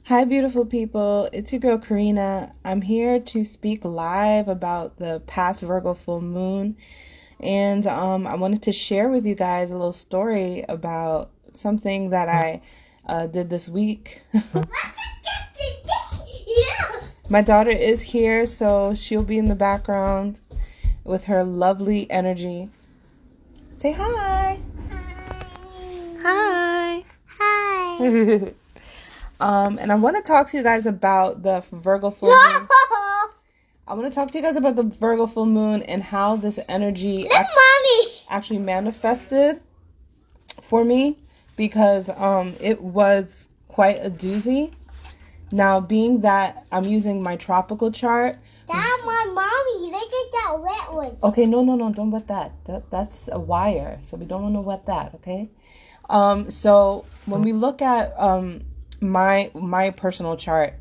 Hi, beautiful people. It's your girl Karina. I'm here to speak live about the past Virgo full moon. And I wanted to share with you guys a little story about something that I did this week. My daughter is here, so she'll be in the background with her lovely energy. Say hi. Hi. Hi. And I want to talk to you guys about the Virgo full moon. I want to talk to you guys about the Virgo full moon and how this energy actually manifested for me because it was quite a doozy. Now, being that I'm using my tropical chart. Dad, my mommy, look at that wet one. Okay, no, don't wet that. That's a wire, so we don't want to wet that, okay? So when we look at my personal chart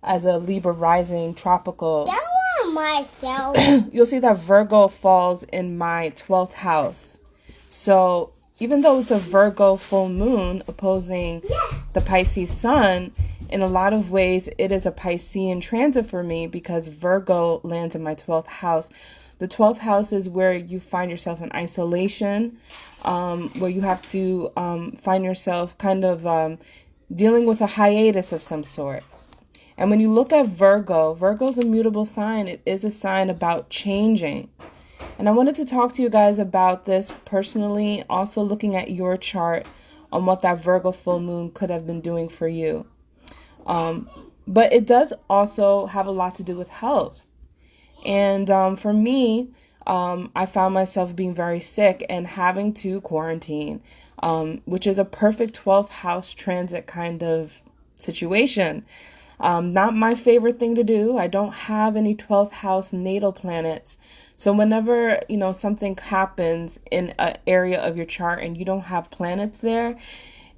as a Libra rising tropical, That one myself. you'll see that Virgo falls in my 12th house. So even though it's a Virgo full moon opposing the Pisces sun, in a lot of ways it is a Piscean transit for me because Virgo lands in my 12th house. The 12th house is where you find yourself in isolation, where you have to find yourself kind of dealing with a hiatus of some sort. And when you look at Virgo's a mutable sign. It is a sign about changing. And I wanted to talk to you guys about this personally, also looking at your chart on what that Virgo full moon could have been doing for you. But it does also have a lot to do with health. And for me, I found myself being very sick and having to quarantine, which is a perfect 12th house transit kind of situation. Not my favorite thing to do. I don't have any 12th house natal planets. So whenever, something happens in an area of your chart and you don't have planets there,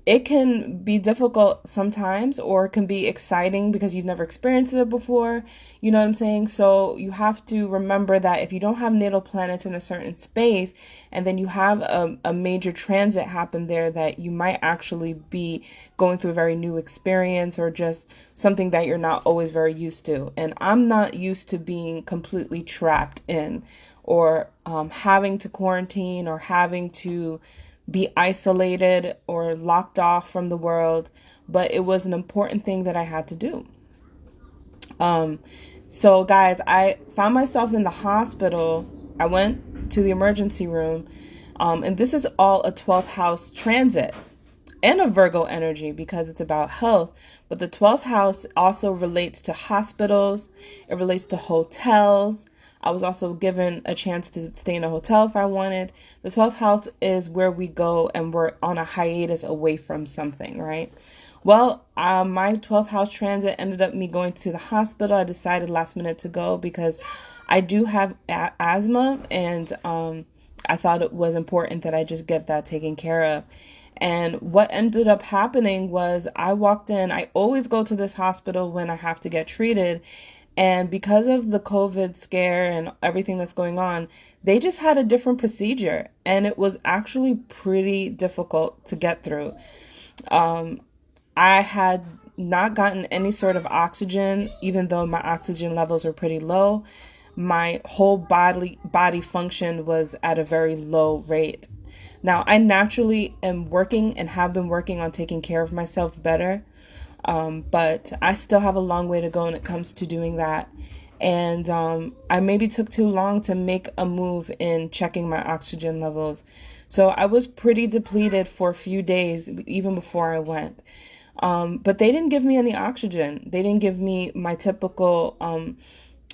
it can be difficult sometimes, or it can be exciting because you've never experienced it before. You know what I'm saying? So you have to remember that if you don't have natal planets in a certain space and then you have a major transit happen there, that you might actually be going through a very new experience or just something that you're not always very used to. And I'm not used to being completely trapped in or having to quarantine or having to be isolated or locked off from the world, but it was an important thing that I had to do. So guys, I found myself in the hospital. I went to the emergency room, and this is all a 12th house transit and a Virgo energy because it's about health. But the 12th house also relates to hospitals. It relates to hotels. I was also given a chance to stay in a hotel if I wanted. The 12th house is where we go and we're on a hiatus away from something, right? Well, my 12th house transit ended up me going to the hospital. I decided last minute to go because I do have asthma, and I thought it was important that I just get that taken care of. And what ended up happening was I walked in. I always go to this hospital when I have to get treated. And because of the COVID scare and everything that's going on, they just had a different procedure. And it was actually pretty difficult to get through. I had not gotten any sort of oxygen, even though my oxygen levels were pretty low. My whole body function was at a very low rate. Now, I naturally am working and have been working on taking care of myself better. But I still have a long way to go when it comes to doing that. And I maybe took too long to make a move in checking my oxygen levels. So I was pretty depleted for a few days, even before I went. But they didn't give me any oxygen. They didn't give me my typical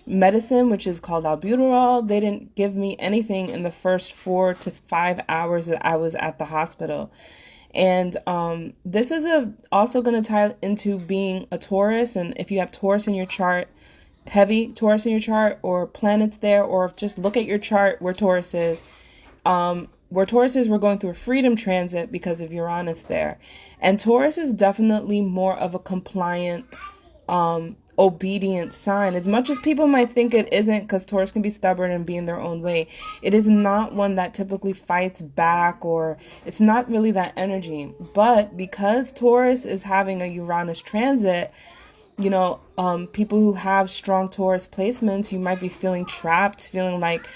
medicine, which is called albuterol. They didn't give me anything in the first 4 to 5 hours that I was at the hospital. And this is also going to tie into being a Taurus. And if you have Taurus in your chart, heavy Taurus in your chart, or planets there, or just look at your chart where Taurus is. We're going through a freedom transit because of Uranus there. And Taurus is definitely more of a compliant, obedient sign. As much as people might think it isn't, because Taurus can be stubborn and be in their own way, it is not one that typically fights back, or it's not really that energy. But because Taurus is having a Uranus transit, people who have strong Taurus placements, you might be feeling trapped, feeling like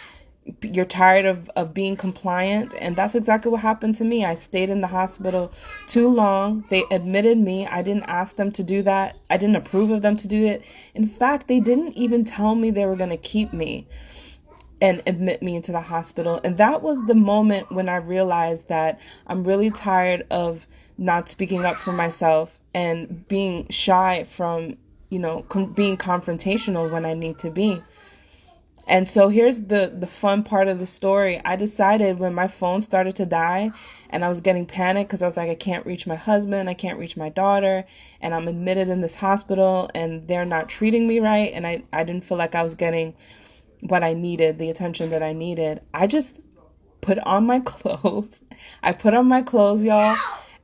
you're tired of being compliant. And that's exactly what happened to me. I stayed in the hospital too long. They admitted me. I didn't ask them to do that. I didn't approve of them to do it. In fact, they didn't even tell me they were going to keep me and admit me into the hospital. And that was the moment when I realized that I'm really tired of not speaking up for myself and being shy from, being confrontational when I need to be. And so here's the fun part of the story. I decided when my phone started to die and I was getting panicked because I was like, I can't reach my husband, I can't reach my daughter, and I'm admitted in this hospital and they're not treating me right. And I didn't feel like I was getting what I needed, the attention that I needed. I just put on my clothes. I put on my clothes, y'all,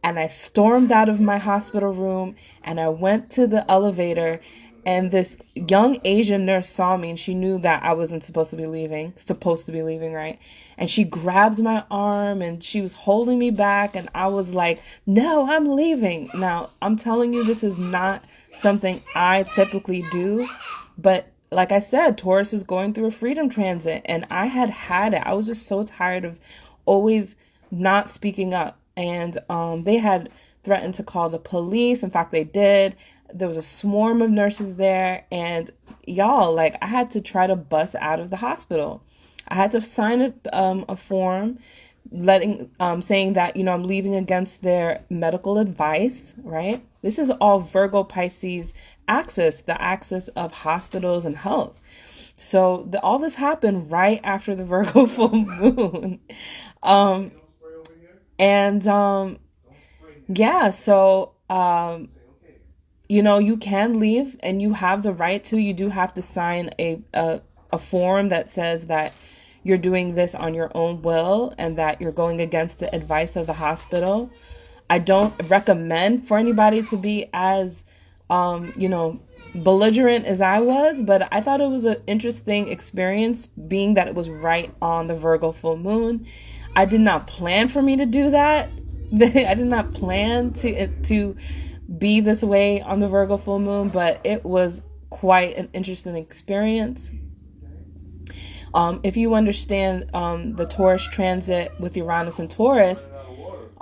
and I stormed out of my hospital room and I went to the elevator. And this young Asian nurse saw me and she knew that I wasn't supposed to be leaving, right? And she grabbed my arm and she was holding me back. And I was like, no, I'm leaving. Now, I'm telling you, this is not something I typically do. But like I said, Taurus is going through a freedom transit and I had it. I was just so tired of always not speaking up. And they had threatened to call the police. In fact, they did. There was a swarm of nurses there, and y'all, like, I had to try to bust out of the hospital. I had to sign a form saying that, I'm leaving against their medical advice, right? This is all Virgo Pisces axis, the axis of hospitals and health. So all this happened right after the Virgo full moon. You can leave and you have the right to. You do have to sign a form that says that you're doing this on your own will and that you're going against the advice of the hospital. I don't recommend for anybody to be as, belligerent as I was, but I thought it was an interesting experience being that it was right on the Virgo full moon. I did not plan for me to do that. I did not plan to be this way on the Virgo full moon, but it was quite an interesting experience. If you understand the Taurus transit with Uranus and Taurus,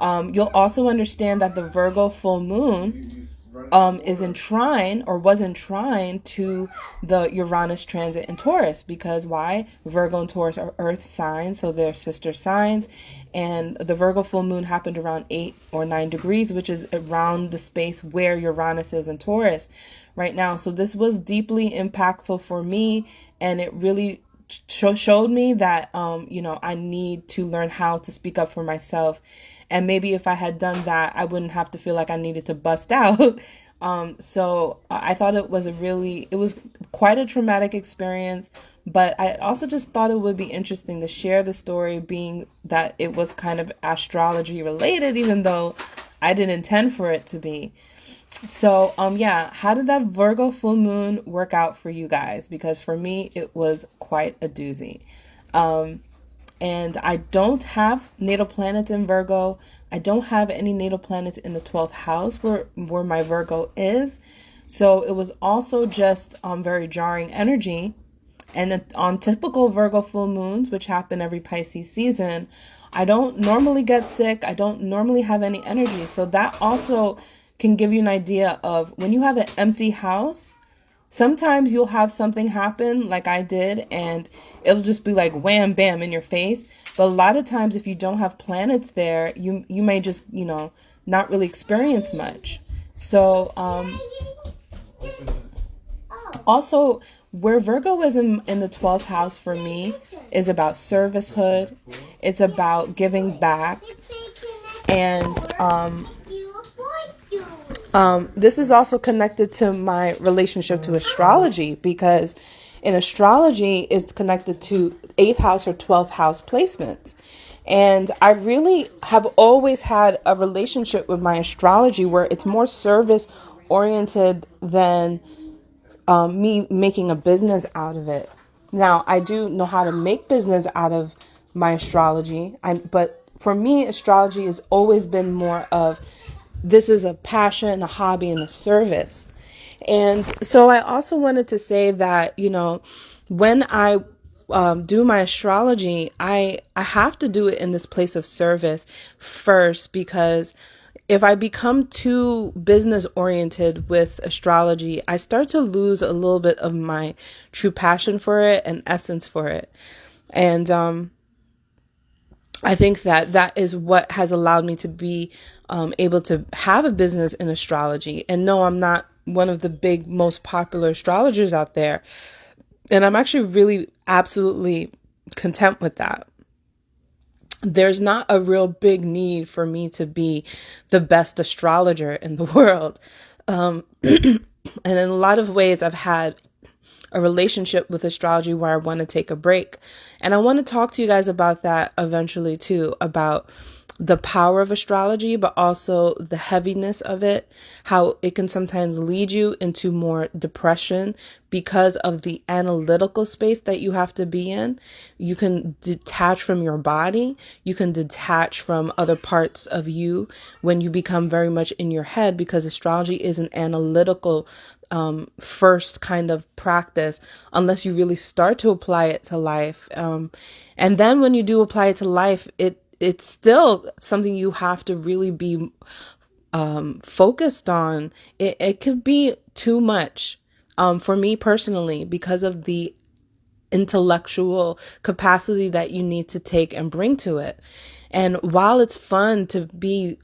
you'll also understand that the Virgo full moon was enshrined to the Uranus transit in Taurus. Because why? Virgo and Taurus are earth signs, so they're sister signs. And the Virgo full moon happened around 8 or 9 degrees, which is around the space where Uranus is in Taurus right now. So this was deeply impactful for me, and it really showed me that, I need to learn how to speak up for myself. And maybe if I had done that, I wouldn't have to feel like I needed to bust out. So I thought it was quite a traumatic experience, but I also just thought it would be interesting to share the story, being that it was kind of astrology related, even though I didn't intend for it to be. So, how did that Virgo full moon work out for you guys? Because for me, it was quite a doozy. And I don't have natal planets in Virgo. I don't have any natal planets in the 12th house where my Virgo is. So it was also just very jarring energy. And on typical Virgo full moons, which happen every Pisces season, I don't normally get sick. I don't normally have any energy. So that also can give you an idea of when you have an empty house. Sometimes you'll have something happen like I did and it'll just be like wham, bam in your face. But a lot of times if you don't have planets there, you may just, not really experience much. So also where Virgo is in the 12th house for me is about servicehood. It's about giving back. And this is also connected to my relationship to astrology, because in astrology it's connected to 8th house or 12th house placements. And I really have always had a relationship with my astrology where it's more service oriented than me making a business out of it. Now, I do know how to make business out of my astrology, but for me, astrology has always been more of, this is a passion, a hobby, and a service. And so I also wanted to say that, when I do my astrology, I have to do it in this place of service first, because if I become too business oriented with astrology, I start to lose a little bit of my true passion for it and essence for it. And I think that is what has allowed me to be able to have a business in astrology. And no, I'm not one of the big, most popular astrologers out there. And I'm actually really absolutely content with that. There's not a real big need for me to be the best astrologer in the world. And in a lot of ways, I've had a relationship with astrology where I want to take a break. And I want to talk to you guys about that eventually too, about the power of astrology, but also the heaviness of it, how it can sometimes lead you into more depression because of the analytical space that you have to be in. You can detach from your body. You can detach from other parts of you when you become very much in your head, because astrology is an analytical first kind of practice, unless you really start to apply it to life. And then when you do apply it to life, it's still something you have to really be focused on. It could be too much for me personally, because of the intellectual capacity that you need to take and bring to it. And while it's fun to be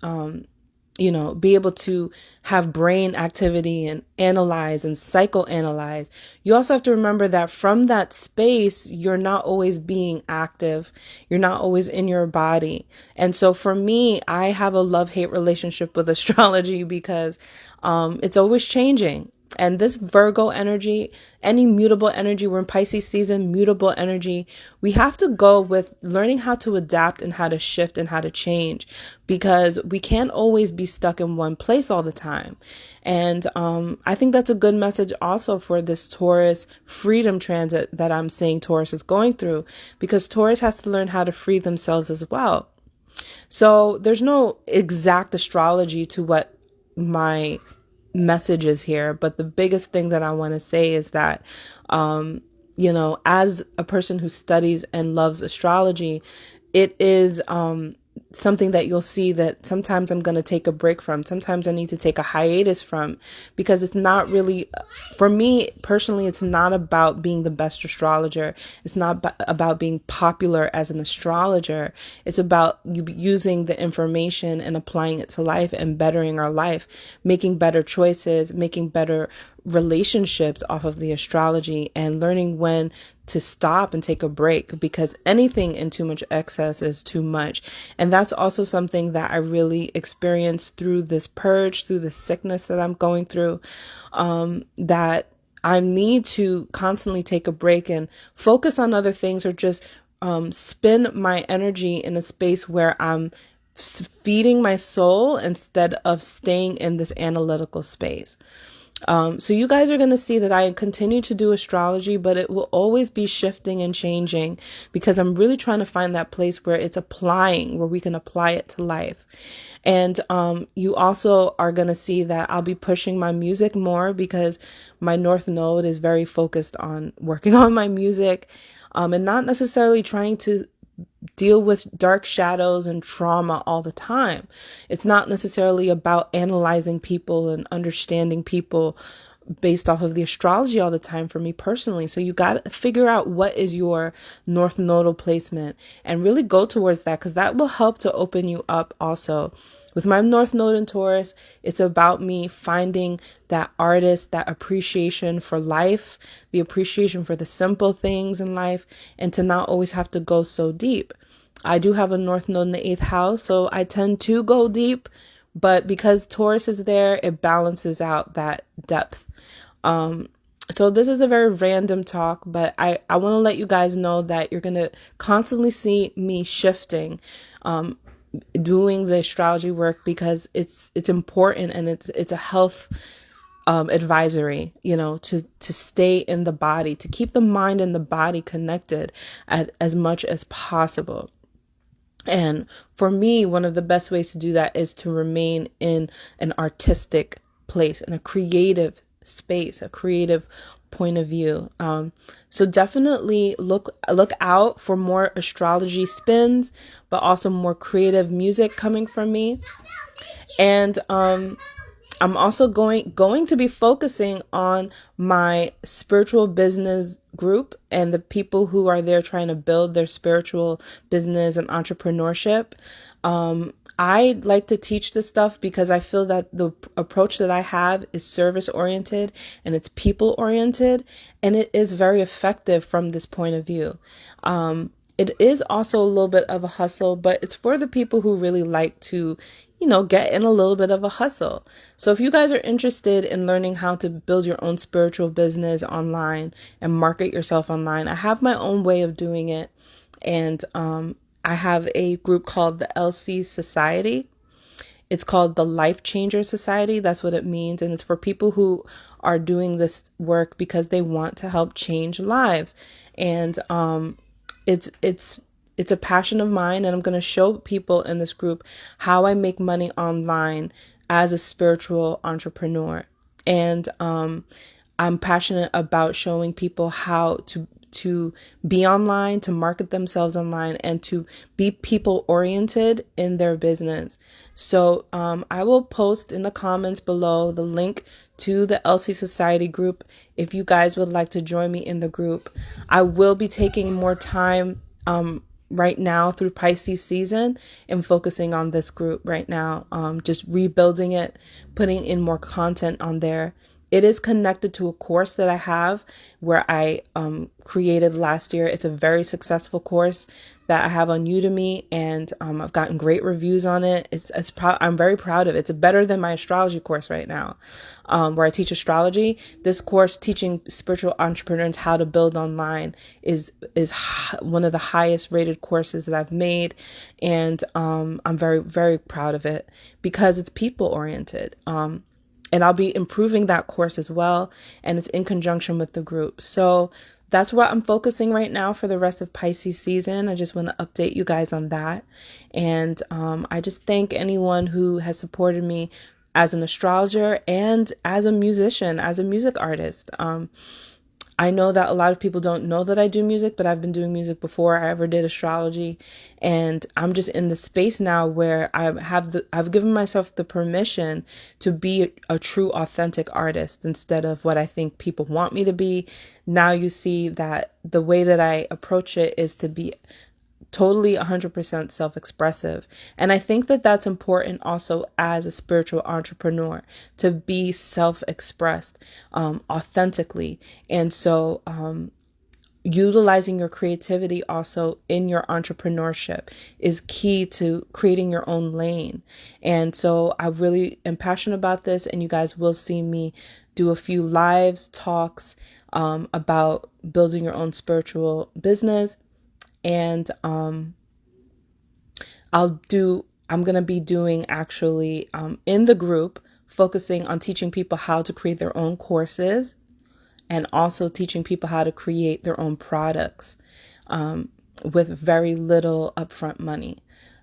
be able to have brain activity and analyze and psychoanalyze, you also have to remember that from that space, you're not always being active. You're not always in your body. And so for me, I have a love-hate relationship with astrology, because it's always changing. And this Virgo energy, any mutable energy, we're in Pisces season, mutable energy, we have to go with learning how to adapt and how to shift and how to change, because we can't always be stuck in one place all the time. And I think that's a good message also for this Taurus freedom transit that I'm saying Taurus is going through, because Taurus has to learn how to free themselves as well. So there's no exact astrology to what my messages here, but the biggest thing that I want to say is that as a person who studies and loves astrology, it is something that you'll see that sometimes I'm going to take a break from. Sometimes I need to take a hiatus from, because it's not really, for me personally, it's not about being the best astrologer. It's not about being popular as an astrologer. It's about you using the information and applying it to life and bettering our life, making better choices, making better relationships off of the astrology, and learning when to stop and take a break, because anything in too much excess is too much. And that's also something that I really experienced through this purge, through the sickness that I'm going through, that I need to constantly take a break and focus on other things, or just spend my energy in a space where I'm feeding my soul instead of staying in this analytical space. So you guys are going to see that I continue to do astrology, but it will always be shifting and changing, because I'm really trying to find that place where it's applying, where we can apply it to life. And you also are going to see that I'll be pushing my music more, because my North Node is very focused on working on my music, and not necessarily trying to deal with dark shadows and trauma all the time. It's not necessarily about analyzing people and understanding people based off of the astrology all the time for me personally. So you got to figure out what is your North Nodal placement and really go towards that, because that will help to open you up also. With my North Node in Taurus, it's about me finding that artist, that appreciation for life, the appreciation for the simple things in life, and to not always have to go so deep. I do have a North Node in the 8th house, so I tend to go deep, but because Taurus is there, it balances out that depth. So this is a very random talk, but I want to let you guys know that you're going to constantly see me shifting, doing the astrology work, because it's important, and it's a health advisory, to stay in the body, to keep the mind and the body connected as much as possible. And for me, one of the best ways to do that is to remain in an artistic place, in a creative space, a creative point of view. So definitely look out for more astrology spins, but also more creative music coming from me. And I'm also going to be focusing on my spiritual business group and the people who are there trying to build their spiritual business and entrepreneurship. I like to teach this stuff because I feel that the approach that I have is service oriented and it's people oriented, and it is very effective from this point of view. It is also a little bit of a hustle, but it's for the people who really like to, get in a little bit of a hustle. So if you guys are interested in learning how to build your own spiritual business online and market yourself online, I have my own way of doing it. And I have a group called the LC Society. It's called the Life Changer Society. That's what it means. And it's for people who are doing this work because they want to help change lives. And it's a passion of mine, and I'm going to show people in this group how I make money online as a spiritual entrepreneur. And I'm passionate about showing people how to be online, to market themselves online, and to be people oriented in their business. So I will post in the comments below the link to the LC Society group if you guys would like to join me in the group. I will be taking more time right now through Pisces season and focusing on this group right now, just rebuilding it, putting in more content on there. It is connected to a course that I have where I created last year. It's a very successful course that I have on Udemy, and I've gotten great reviews on it. I'm very proud of it. It's better than my astrology course right now, where I teach astrology. This course teaching spiritual entrepreneurs how to build online is one of the highest rated courses that I've made, and I'm very, very proud of it because it's people oriented. And I'll be improving that course as well. And it's in conjunction with the group. So that's what I'm focusing right now for the rest of Pisces season. I just want to update you guys on that. And I just thank anyone who has supported me as an astrologer and as a musician, as a music artist. I know that a lot of people don't know that I do music, but I've been doing music before I ever did astrology. And I'm just in the space now where I've given myself the permission to be a true authentic artist instead of what I think people want me to be. Now you see that the way that I approach it is to be totally 100% self-expressive. And I think that that's important also as a spiritual entrepreneur, to be self-expressed authentically. And so utilizing your creativity also in your entrepreneurship is key to creating your own lane. And so I really am passionate about this, and you guys will see me do a few lives, talks about building your own spiritual business. And I'm going to be doing actually in the group, focusing on teaching people how to create their own courses and also teaching people how to create their own products with very little upfront money.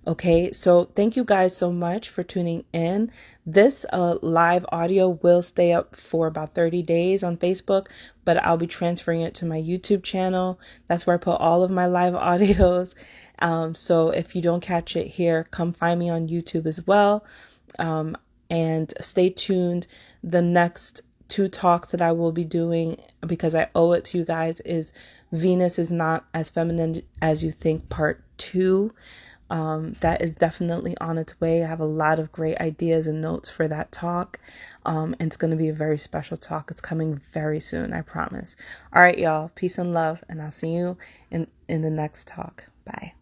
Okay, so thank you guys so much for tuning in. This live audio will stay up for about 30 days on Facebook, but I'll be transferring it to my YouTube channel. That's where I put all of my live audios. So if you don't catch it here, come find me on YouTube as well. And stay tuned. The next 2 talks that I will be doing, because I owe it to you guys, is Venus is Not as Feminine as You Think Part 2. That is definitely on its way. I have a lot of great ideas and notes for that talk. And it's going to be a very special talk. It's coming very soon, I promise. All right, y'all. Peace and love. And I'll see you in the next talk. Bye.